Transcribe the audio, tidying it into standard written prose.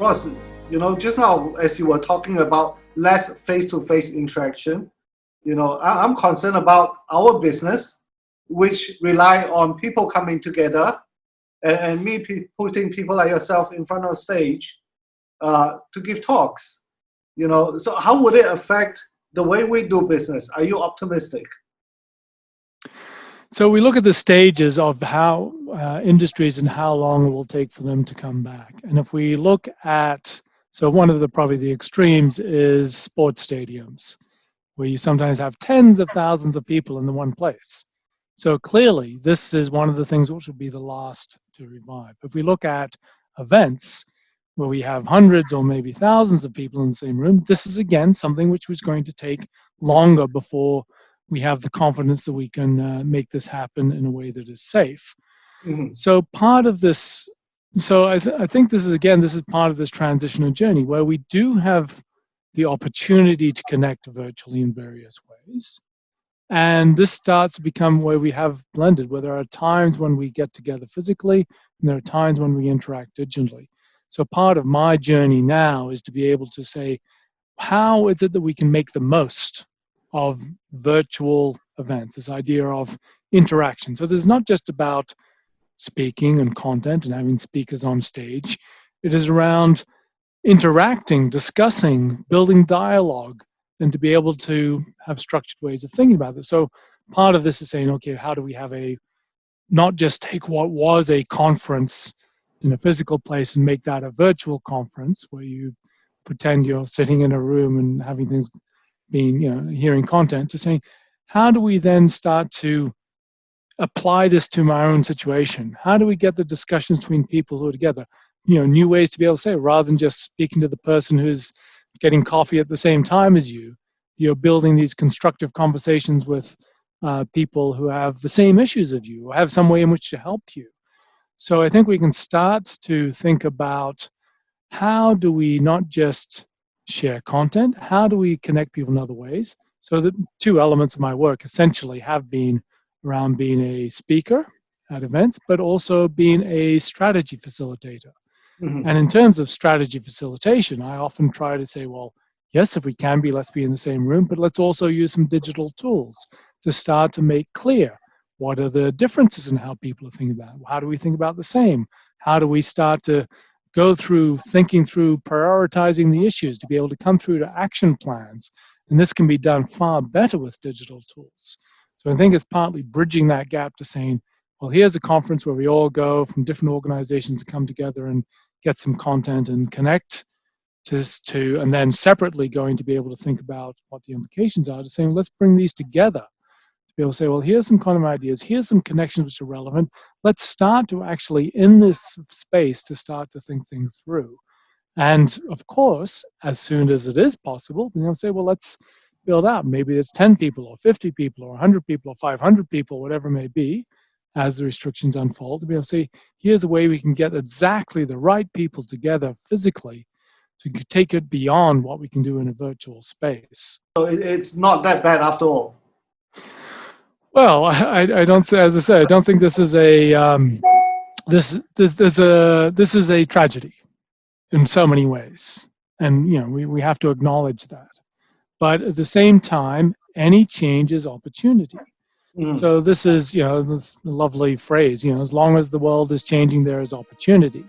Ross, just now as you were talking about less face-to-face interaction, I'm concerned about our business, which rely on people coming together and me putting people like yourself in front of stage to give talks. So how would it affect the way we do business? Are you optimistic? So we look at the stages of how industries and how long it will take for them to come back. And if we look at, so one of probably the extremes is sports stadiums, where you sometimes have tens of thousands of people in the one place. So clearly, this is one of the things which will be the last to revive. If we look at events where we have hundreds or maybe thousands of people in the same room, this is again something which was going to take longer before we have the confidence that we can make this happen in a way that is safe. Mm-hmm. So part of this, I think this is part of this transitional journey where we do have the opportunity to connect virtually in various ways. And this starts to become where we have blended, where there are times when we get together physically and there are times when we interact digitally. So part of my journey now is to be able to say, how is it that we can make the most of virtual events, this idea of interaction. So this is not just about speaking and content and having speakers on stage. It is around interacting, discussing, building dialogue, and to be able to have structured ways of thinking about this. So part of this is saying, okay, how do we have not just take what was a conference in a physical place and make that a virtual conference where you pretend you're sitting in a room and having things being, hearing content, to saying, how do we then start to apply this to my own situation? How do we get the discussions between people who are together? New ways to be able to say, rather than just speaking to the person who's getting coffee at the same time as you, you're building these constructive conversations with people who have the same issues as you, or have some way in which to help you. So I think we can start to think about how do we not just share content, how do we connect people in other ways? So the two elements of my work essentially have been around being a speaker at events, but also being a strategy facilitator. Mm-hmm. And in terms of strategy facilitation, I often try to say, well, yes, if we can be, let's be in the same room, but let's also use some digital tools to start to make clear what are the differences in how people are thinking about it. How do we think about the same? How do we start to go through thinking through prioritizing the issues to be able to come through to action plans? And this can be done far better with digital tools. So I think it's partly bridging that gap to saying, well, here's a conference where we all go from different organizations to come together and get some content and connect and then separately going to be able to think about what the implications are, to saying, let's bring these together to be able to say, well, here's some common ideas, here's some connections which are relevant. Let's start to actually, in this space, to start to think things through. And of course, as soon as it is possible, say, well, let's build out. Maybe it's 10 people or 50 people or 100 people or 500 people, whatever it may be, as the restrictions unfold, to be able to say, here's a way we can get exactly the right people together physically to take it beyond what we can do in a virtual space. So it's not that bad after all. Well, I don't. As I said, I don't think this is this is a tragedy in so many ways, and we have to acknowledge that. But at the same time, any change is opportunity. Mm. So this is this lovely phrase. As long as the world is changing, there is opportunity.